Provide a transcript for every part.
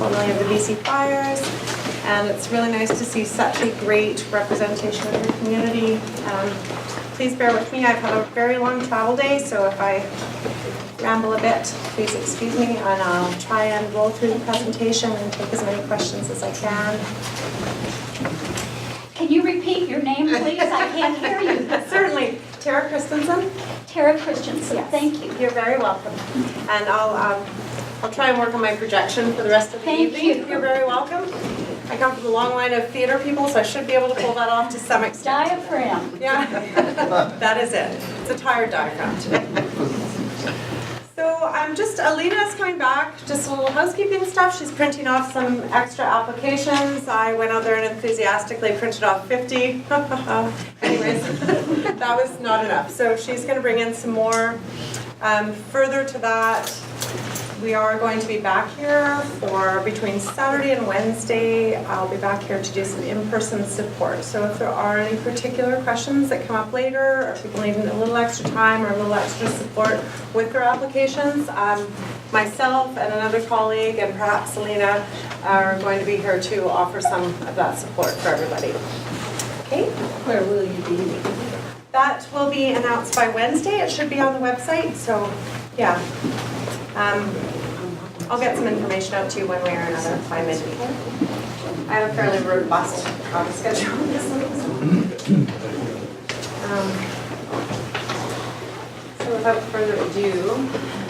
formerly of the BC Fires. And it's really nice to see such a great representation of your community. Please bear with me, I've had a very long travel day, so if I ramble a bit, please excuse me, and I'll try and roll through the presentation and take as many questions as I can. Can you repeat your name, please? I can't hear you. Certainly. Tara Christensen. Tara Christensen, Yes. thank you. You're very welcome. And I'll try and work on my projection for the rest of the Thank evening. you. You're very welcome. I come from a long line of theater people, so I should be able to pull that off to some extent. Diaphragm. Yeah, that is it. It's a tired diaphragm today. So Alina's coming back, just a little housekeeping stuff. She's printing off some extra applications. I went out there and enthusiastically printed off 50. Anyways, that was not enough. So she's going to bring in some more. Further to that, we are going to be back here for between Saturday and Wednesday. I'll be back here to do some in-person support. So if there are any particular questions that come up later, or people need a little extra time or a little extra support with their applications, myself and another colleague and perhaps Selena are going to be here to offer some of that support for everybody. Okay? Where will you be? That will be announced by Wednesday. It should be on the website, so yeah. I'll get some information out to you one way or another by midweek. I have a fairly robust travel schedule this week. So without further ado,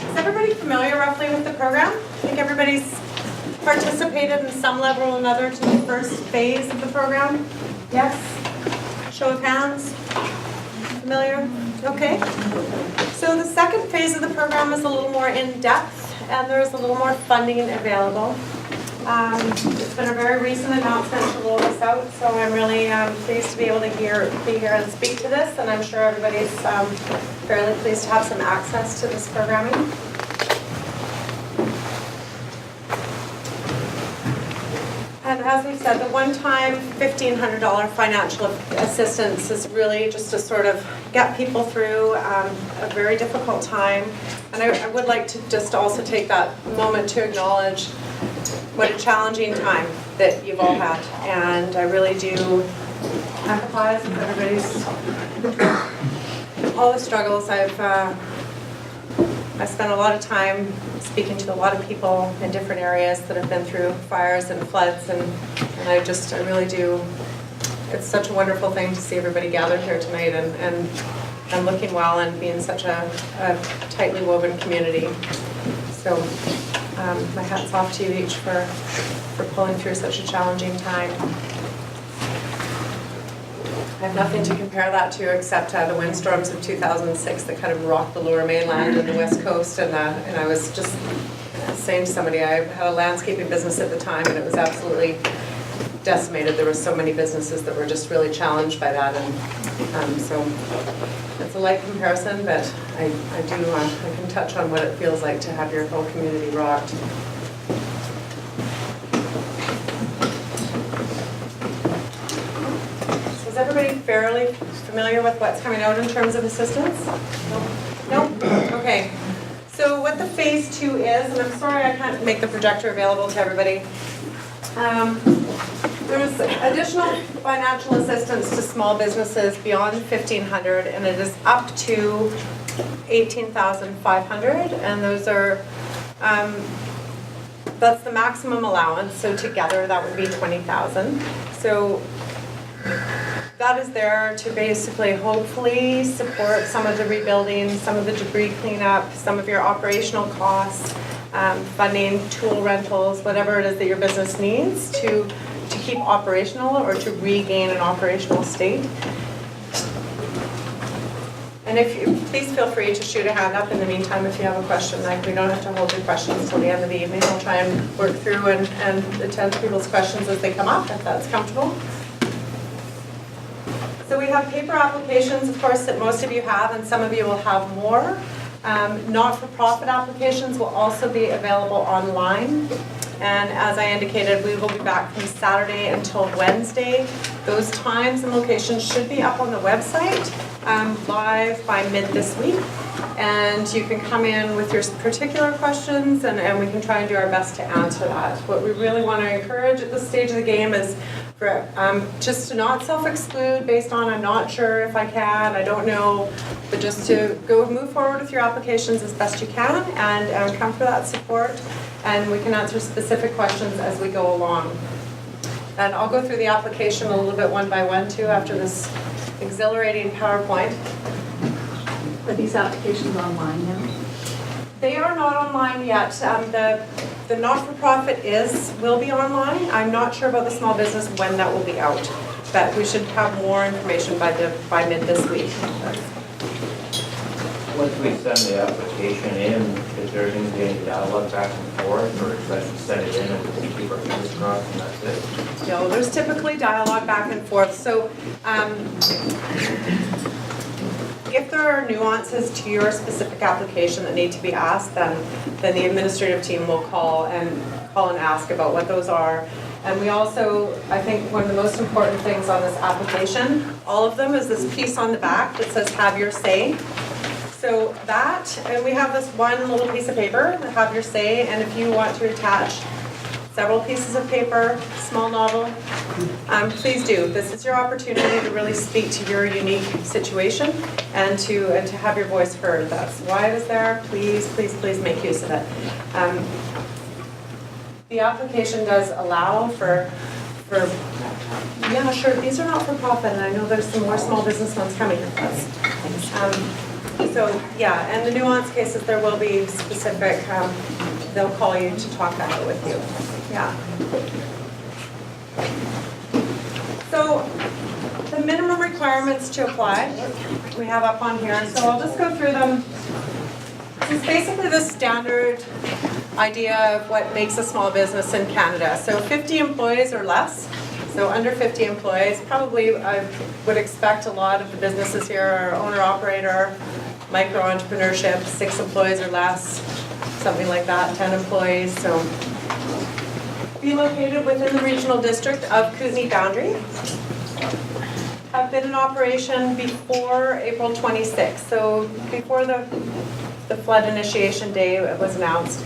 is everybody familiar roughly with the program? I think everybody's participated in some level or another to the first phase of the program? Yes? Show of hands? Familiar? Okay. So the second phase of the program is a little more in-depth and there's a little more funding available. It's been a very recent announcement to roll this out, so I'm really pleased to be able to be here and speak to this, and I'm sure everybody's fairly pleased to have some access to this programming. And as we said, the one-time $1,500 financial assistance is really just to sort of get people through a very difficult time. And I would like to just also take that moment to acknowledge what a challenging time that you've all had. And I really do empathize with everybody's, all the struggles. I've spent a lot of time speaking to a lot of people in different areas that have been through fires and floods, and I really do, it's such a wonderful thing to see everybody gathered here tonight and looking well and being such a tightly woven community. So my hat's off to you each for pulling through such a challenging time. I have nothing to compare that to except the windstorms of 2006 that kind of rocked the lower mainland and the west coast, and I was just saying to somebody, I had a landscaping business at the time and it was absolutely decimated. There were so many businesses that were just really challenged by that, and so it's a light comparison, but I can touch on what it feels like to have your whole community rocked. Is everybody fairly familiar with what's coming out in terms of assistance? No? Okay. So what the phase 2 is, and I'm sorry I can't make the projector available to everybody. There's additional financial assistance to small businesses beyond $1,500, and it is up to $18,500, and those are that's the maximum allowance. So together that would be $20,000. So that is there to basically hopefully support some of the rebuilding, some of the debris cleanup, some of your operational costs, funding, tool rentals, whatever it is that your business needs to keep operational or to regain an operational state. And please feel free to shoot a hand up in the meantime if you have a question. We don't have to hold your questions until the end of the evening. I'll try and work through and attend to people's questions as they come up, if that's comfortable. So we have paper applications, of course, that most of you have, and some of you will have more. Not-for-profit applications will also be available online. And as I indicated, we will be back from Saturday until Wednesday. Those times and locations should be up on the website live by mid this week. And you can come in with your particular questions and we can try and do our best to answer that. What we really want to encourage at this stage of the game is for just to not self-exclude based on I'm not sure if I can, I don't know, but just to move forward with your applications as best you can and come for that support, and we can answer specific questions as we go along. And I'll go through the application a little bit one by one too after this exhilarating PowerPoint. Are these applications online now? They are not online yet. The not-for-profit will be online. I'm not sure about the small business when that will be out, but we should have more information by mid this week. Once we send the application in, is there going to be any dialogue back and forth, or should I just send it in and we'll keep our fingers crossed and that's it? No, there's typically dialogue back and forth. So if there are nuances to your specific application that need to be asked, then the administrative team will call and ask about what those are. And we also, I think one of the most important things on this application, all of them, is this piece on the back that says have your say. So that, and we have this one little piece of paper, that have your say, and if you want to attach several pieces of paper, small novel, please do. This is your opportunity to really speak to your unique situation and to have your voice heard. That's why it is there. Please, please, please make use of it. The application does allow for yeah, sure, these are not for profit, and I know there's some more small business ones coming. So yeah, and the nuance cases, there will be specific, they'll call you to talk that out with you. Yeah. So the minimum requirements to apply, we have up on here. So I'll just go through them. It's basically the standard idea of what makes a small business in Canada. So 50 employees or less. So under 50 employees, probably I would expect a lot of the businesses here are owner-operator, micro-entrepreneurship, 6 employees or less, something like that, 10 employees. So be located within the regional district of Kootenay boundary. Have been in operation before April 26th. So before the flood initiation day was announced,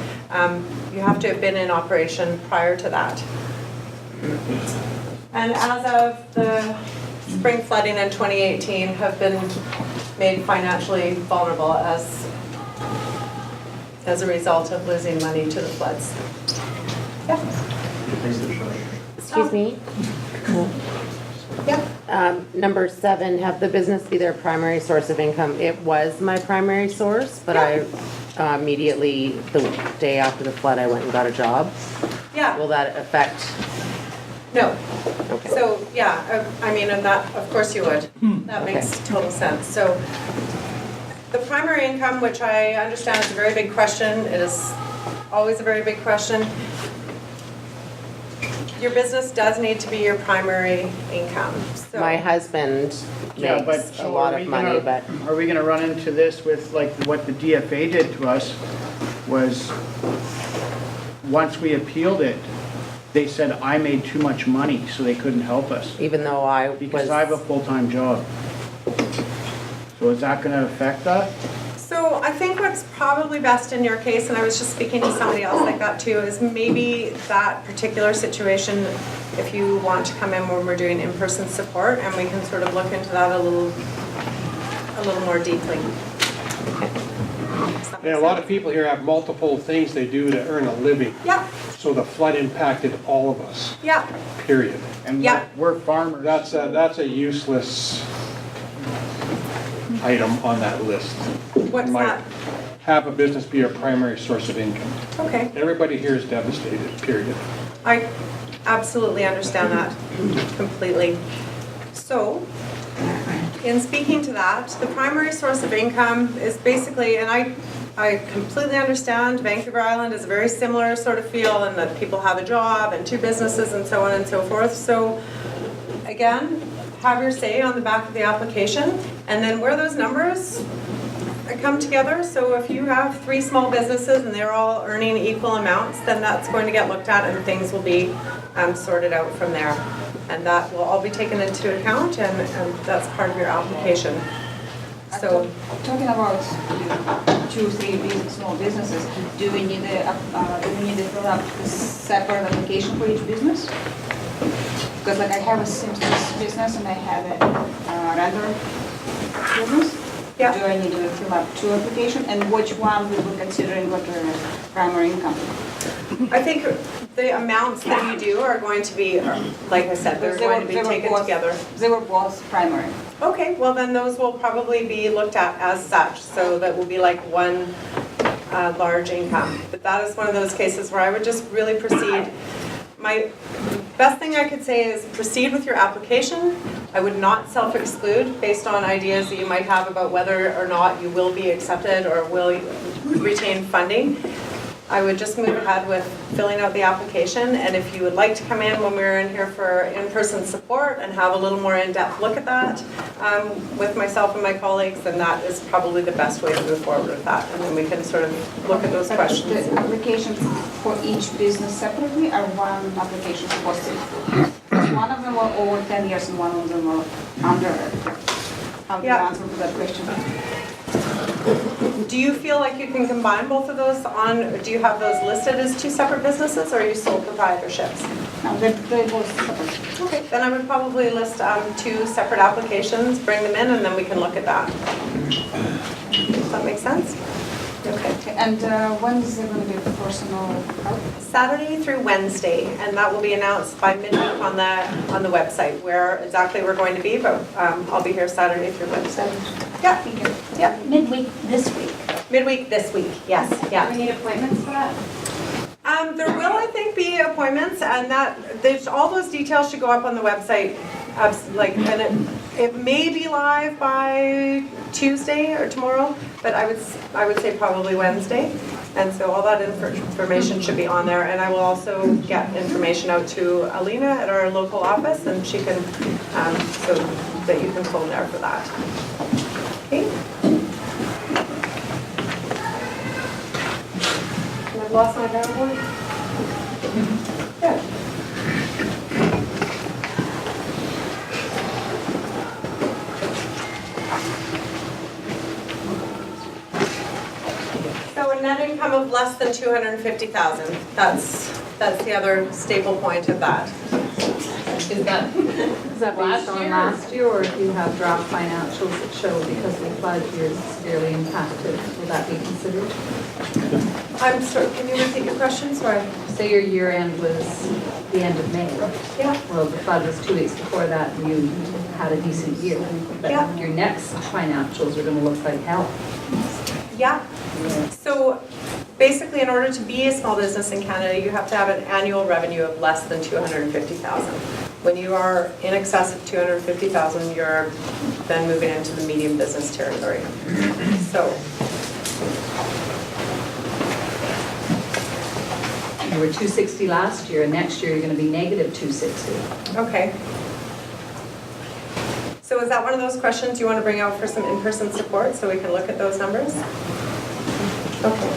you have to have been in operation prior to that. And as of the spring flooding in 2018, have been made financially vulnerable as a result of losing money to the floods. Yeah. Excuse me? Yeah. Number 7, have the business be their primary source of income. It was my primary source, but I immediately, the day after the flood, I went and got a job. Yeah. Will that affect? No. Okay. So, yeah, I mean, and that, of course you would. That makes total sense. So, the primary income, which I understand is a very big question, it is always a very big question. Your business does need to be your primary income. So, My husband makes a lot of money, but Are we gonna run into this with like what the DFA did to us was, once we appealed it, they said I made too much money, so they couldn't help us, even though I because I have a was, full-time job. So is that gonna affect that? So I think what's probably best in your case, and I was just speaking to somebody else like that too, is maybe that particular situation, if you want to come in when we're doing in-person support, and we can sort of look into that a little more deeply. Yeah, a lot of people here have multiple things they do to earn a living. Yeah, So the flood impacted all of us, yeah, period. And Yeah. we're farmers. That's a useless item on that list. what's Might that? have a business be your primary source of income. Okay, Everybody here is devastated, period. I absolutely understand that completely. So, in speaking to that, the primary source of income is basically, and I completely understand Vancouver Island is a very similar sort of feel, and that people have a job and 2 businesses and so on and so forth. So again, have your say on the back of the application, and then where those numbers come together. So if you have 3 small businesses and they're all earning equal amounts, then that's going to get looked at and things will be sorted out from there. And that will all be taken into account, and that's part of your application. So, Talking about 2, 3 small businesses, do we need to fill up a separate application for each business? Because like I have a seamstress business and I have a render business. Yeah. Do I need to fill up 2 applications? And which one we were considering what the primary income? I think the amounts that you do are going to be, like I said, they're going to be taken together. They were both primary. Okay, well then those will probably be looked at as such, so that will be like one large income. But that is one of those cases where I would just really proceed. My best thing I could say is proceed with your application. I would not self-exclude based on ideas that you might have about whether or not you will be accepted or will retain funding. I would just move ahead with filling out the application, and if you would like to come in when we're in here for in-person support and have a little more in-depth look at that with myself and my colleagues, then that is probably the best way to move forward with that, and then we can sort of look at those questions. The application for each business separately or one application supposed to? One of them were over 10 years and one of them were under. How do you Yeah. answer to that question? Do you feel like you can combine both of those do you have those listed as 2 separate businesses, or are you sole proprietorships? No, they're both separate. Okay, then I would probably list 2 separate applications, bring them in, and then we can look at that. Does that make sense? Okay. Okay, and when is there going to be personal help? Saturday through Wednesday, and that will be announced by midweek on the website where exactly we're going to be, but I'll be here Saturday through Wednesday. Yeah, Thank you. yeah, Midweek this week. midweek this week, yes, yeah. Do we need appointments for that? There will, I think, be appointments, and all those details should go up on the website. And it may be live by Tuesday or tomorrow, but I would say probably Wednesday. And so all that information should be on there, and I will also get information out to Alina at our local office, and she can, so that you can phone there for that. Okay. And I've lost my PowerPoint. Good. So a net income of less than 250,000. That's the other stable point of that. Is that based on last year, or if you have draft financials that show because the flood year is severely impacted, will that be considered? I'm sorry, can you repeat your question? Sorry. Say your year end was the end of May. Yeah. Well, the flood was 2 weeks before that, and you had a decent year. But Yeah. your next financials are gonna look like hell. Yeah. So basically, in order to be a small business in Canada, you have to have an annual revenue of less than 250,000. When you are in excess of 250,000, you're then moving into the medium business territory. So, You were 260 last year, and next year you're gonna be negative 260. okay. So is that one of those questions you want to bring out for some in-person support so we can look at those numbers? Okay.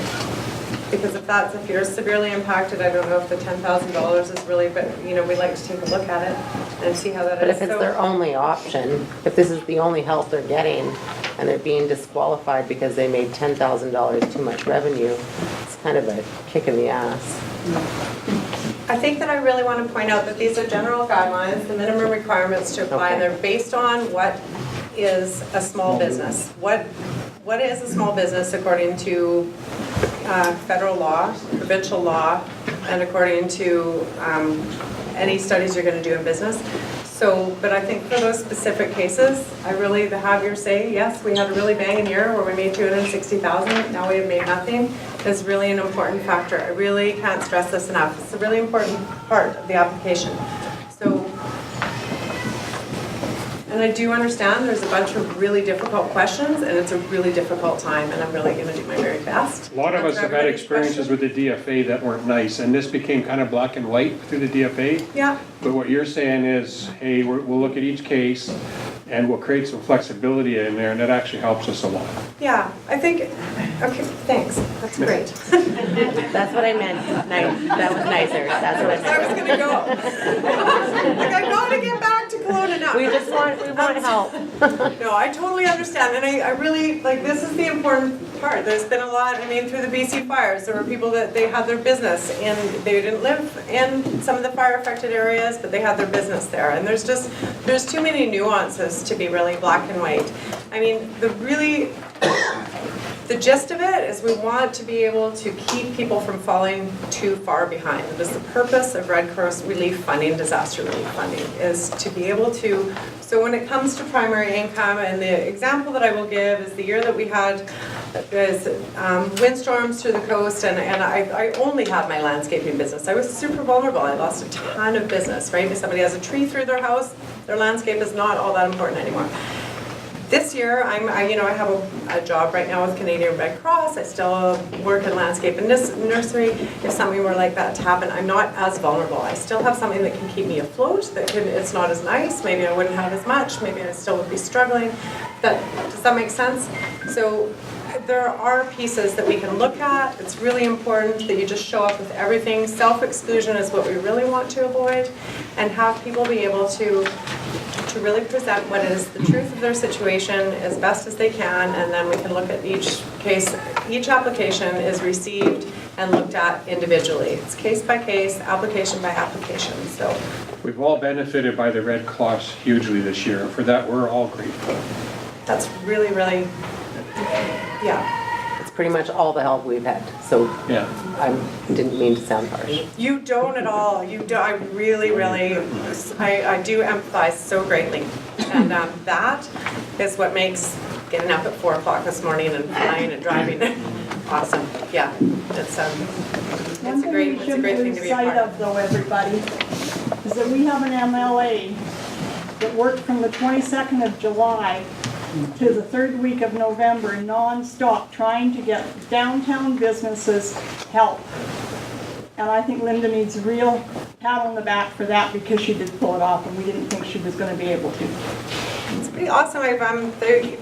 Because if you're severely impacted, I don't know if the $10,000 is really, but we'd like to take a look at it and see how that is. But if it's So- their only option, if this is the only help they're getting, and they're being disqualified because they made $10,000 too much revenue, it's kind of a kick in the ass. I think that I really want to point out that these are general guidelines, the minimum requirements to apply, and Okay. they're based on what is a small business. What is a small business according to federal law, provincial law, and according to any studies you're going to do in business. So, but I think for those specific cases, I really, to have your say, yes, we had a really banging year where we made 260,000, now we have made nothing, is really an important factor. I really can't stress this enough. It's a really important part of the application. So, and I do understand there's a bunch of really difficult questions, and it's a really difficult time, and I'm really going to do my very best. A lot of us have had experiences with the DFA that weren't nice, and this became kind of black and white through the DFA. Yeah, But what you're saying is, hey, we'll look at each case, and we'll create some flexibility in there, and that actually helps us a lot. Yeah, I think, okay, thanks, that's great. That's what I meant. That was nicer. That's what I I was meant. gonna go. Like, I gotta get back to Kelowna now. We want help. No, I totally understand, and I really, like, this is the important part. There's been a lot, I mean, through the BC fires, there were people that they had their business, and they didn't live in some of the fire-affected areas, but they had their business there. And there's too many nuances to be really black and white. I mean, the gist of it is we want to be able to keep people from falling too far behind. It is the purpose of Red Cross relief funding, disaster relief funding, is to be able to, so when it comes to primary income, and the example that I will give is the year that we had windstorms through the coast, and I only had my landscaping business. I was super vulnerable. I lost a ton of business, right? If somebody has a tree through their house, their landscape is not all that important anymore. This year, I have a job right now with Canadian Red Cross. I still work in landscape and nursery. If something were like that to happen, I'm not as vulnerable. I still have something that can keep me afloat, it's not as nice. Maybe I wouldn't have as much. Maybe I still would be struggling. Does that make sense? So there are pieces that we can look at. It's really important that you just show up with everything. Self-exclusion is what we really want to avoid, and have people be able to really present what is the truth of their situation as best as they can, and then we can look at each case. Each application is received and looked at individually. It's case by case, application by application. So We've all benefited by the Red Cross hugely this year. For that, we're all grateful. that's really, really, yeah. It's pretty much all the help we've had. So Yeah. I didn't mean to sound harsh. You don't at all. You do. I really, really, I do empathize so greatly, and that is what makes getting up at 4 o'clock this morning and flying and driving awesome. Yeah, it's a great thing to be a part One thing we shouldn't lose sight of, though, everybody, is that we have an MLA that worked from the 22nd of July to the third week of November, non-stop, trying to get downtown businesses help. And I think Linda needs a real pat on the back for that, because she did pull it off, and we didn't think she was going to be able to. It's pretty awesome. You've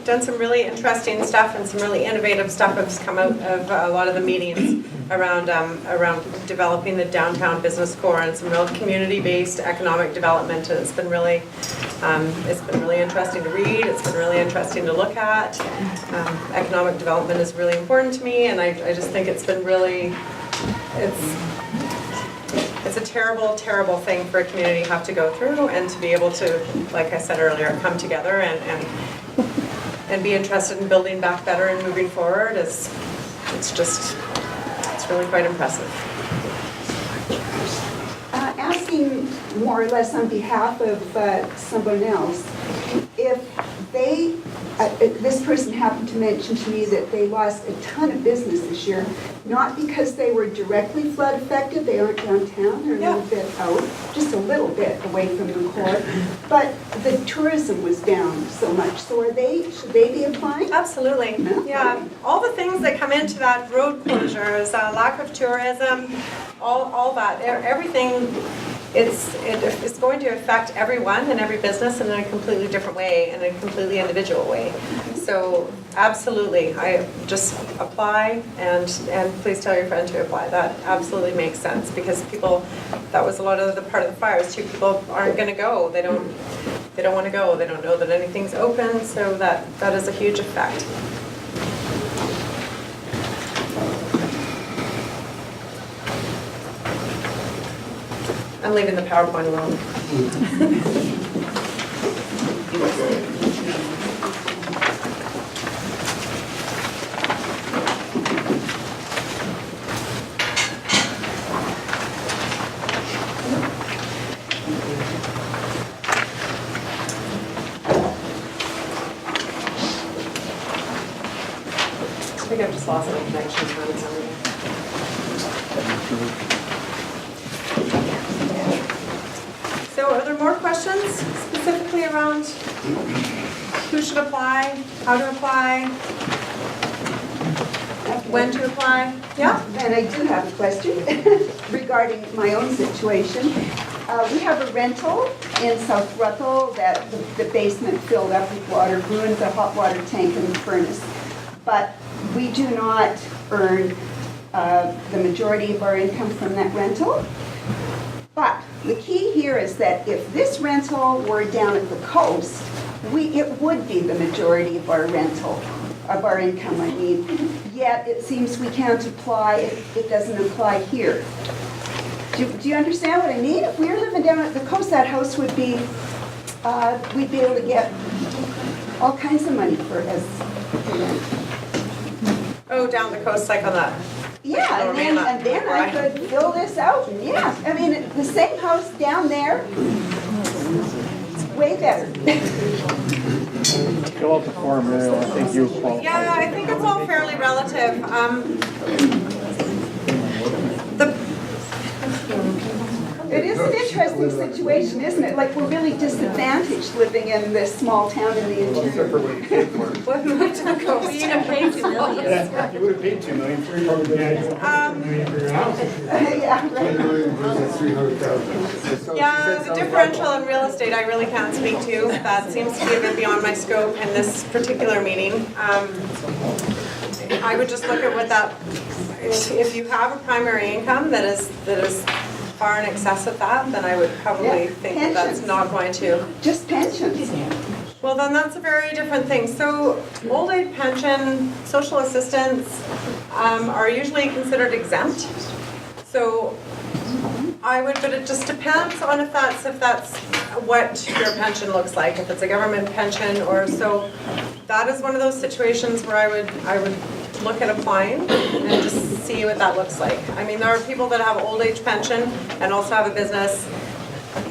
done some really interesting stuff, and some really innovative stuff has come out of a lot of the meetings around developing the downtown business core, and some real community-based economic development. And it's been really interesting to read. It's been really interesting to look at. Economic development is really important to me, and I just think it's been really, it's a terrible, terrible thing for a community to have to go through, and to be able to, like I said earlier, come together and be interested in building back better and moving forward it's really quite impressive. Asking more or less on behalf of someone else, if this person happened to mention to me that they lost a ton of business this year, not because they were directly flood affected, they aren't downtown, they're a little bit out, just a little bit away from the core, but the tourism was down so much. So should they be applying? Absolutely, yeah. All the things that come into that, road closures, lack of tourism, all that, everything. It's going to affect everyone and every business in a completely different way, in a completely individual way. So absolutely, I just apply, and please tell your friend to apply. That absolutely makes sense, because that was a lot of the part of the fires too. People aren't going to go. They don't want to go. They don't know that anything's open. So that is a huge effect. I'm leaving the PowerPoint alone. I think I've just lost my connection. So are there more questions specifically around who should apply, how to apply? when to apply? Yeah? And I do have a question regarding my own situation. We have a rental in South Ruthel that the basement filled up with water, ruined the hot water tank and the furnace. But we do not earn the majority of our income from that rental. But the key here is that if this rental were down at the coast, it would be the majority of our rental, of our income, I mean. Yet it seems we can't apply, it doesn't apply here. Do you understand what I mean? If we were living down at the coast, that house would be, we'd be able to get all kinds of money for rent. Oh, down the coast, like on that. Yeah, and then I could fill this out, and yeah, I mean, the same house down there, it's way better. Fill out the form there, I think you qualify. Yeah, I think it's all fairly relative. It is an interesting situation, isn't it? Like, we're really disadvantaged living in this small town in the interior. What moved to the coast? You have paid $2 million. Yeah, you would have paid $2 million for your Yeah, right. Yeah, the differential in real estate, I really can't speak to. That seems to be a bit beyond my scope in this particular meeting. I would just look at what that, if you have a primary income that is far in excess of that, then I would probably think that that's not going to. Just pensions. Well, then that's a very different thing. So old age pension, social assistance are usually considered exempt. So I would, but it just depends on if that's what your pension looks like, if it's a government pension or so. That is one of those situations where I would look at applying and just see what that looks like. I mean, there are people that have old age pension and also have a business.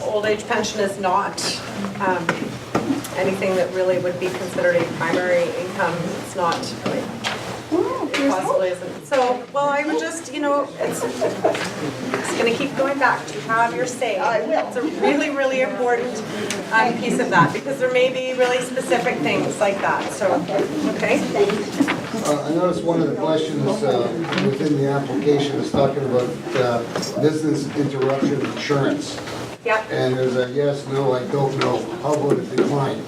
Old age pension is not anything that really would be considered a primary income. It's not really. It possibly isn't. So, well, I would just, it's going to keep going back to have your say. It's a really, really important piece of that because there may be really specific things like that. So, okay. I noticed one of the questions within the application is talking about business interruption insurance. Yep. And there's a yes, no, I don't know. How about a decline?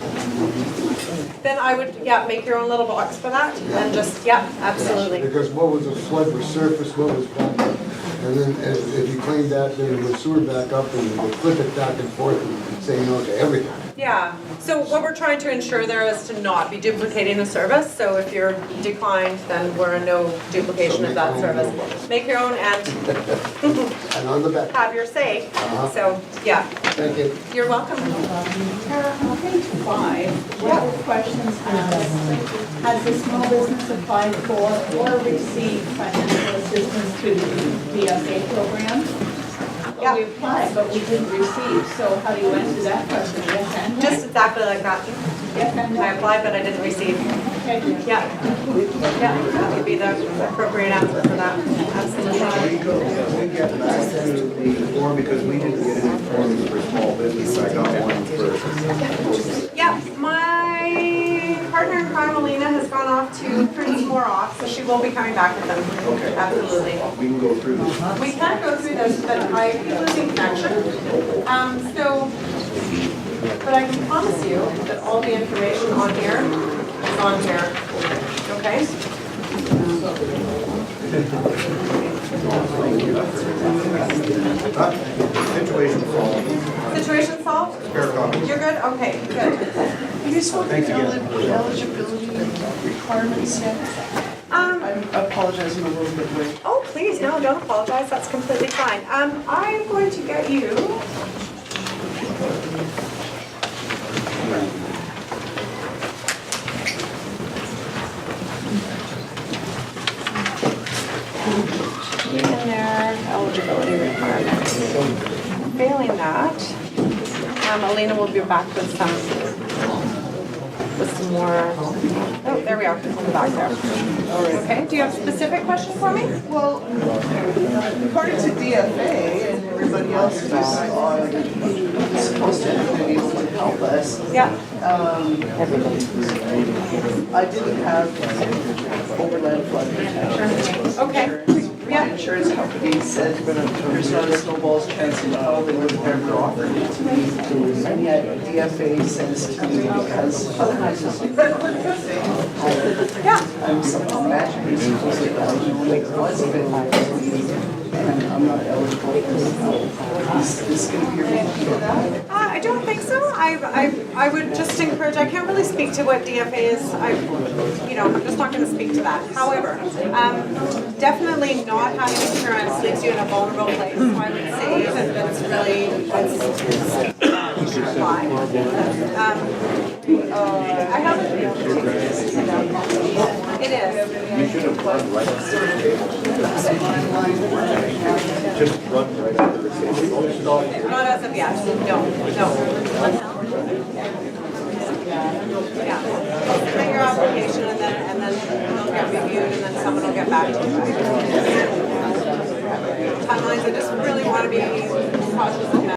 Then I would, make your own little box for that and just, absolutely. Because what was a flood resurface, what was back up? And then if you claim that, then it would sewer back up and you would flip it back and forth and say no to everything. Yeah, so what we're trying to ensure there is to not be duplicating the service. So if you're declined, then we're in no duplication of that service. Make your own and And on the back. have your say. So, Thank you. you're welcome. On page 5, one of the questions has the small business applied for or received financial assistance through the DSA program? Well, we applied, but we didn't receive, so how do you answer that question? Yes and no? Just exactly like that. Yes and no? I applied, but I didn't receive. Okay. Yeah, that would be the appropriate answer for that. Absolutely. We get back to the form because we didn't get any forms for small business. I got one for. Yeah, my partner in crime, Alina, has gone off to print some more off, so she will be coming back with them. Okay. Absolutely. We can go through this. We can go through this, but I keep losing connection. But I can promise you that all the information on here is on here. Okay? Situation solved. Situation solved? Spare copy. You're good? Okay, good. You just want the eligibility requirements yet? I apologize, I'm a little bit late. Oh, please, no, don't apologize. That's completely fine. I'm going to get you. In their eligibility requirements. Failing that, Alina will be back with some more. Oh, there we are, on the back there. Okay, do you have a specific question for me? Well, according to DFA and everybody else who's supposed to be able to help us. Yeah. I didn't have overland flood protection. Okay. Insurance. Yeah. My insurance company said there's not a snowball's chance in hell they would have ever offered it to me. And yet DFA says to me because otherwise it's I'm somehow magically supposed to have because of it. And I'm not eligible for this. Is this going to be a big deal? I don't think so. I would just encourage, I can't really speak to what DFA is. I'm just not going to speak to that. However, definitely not having insurance leaves you in a vulnerable place. So I would say that that's really, you should apply. I have it is. You should have run right just run right out of the city. Not as of yet, no. Yeah, submit your application and then it'll get reviewed and then someone will get back to you. Timelines, I just really want to be cautious of that.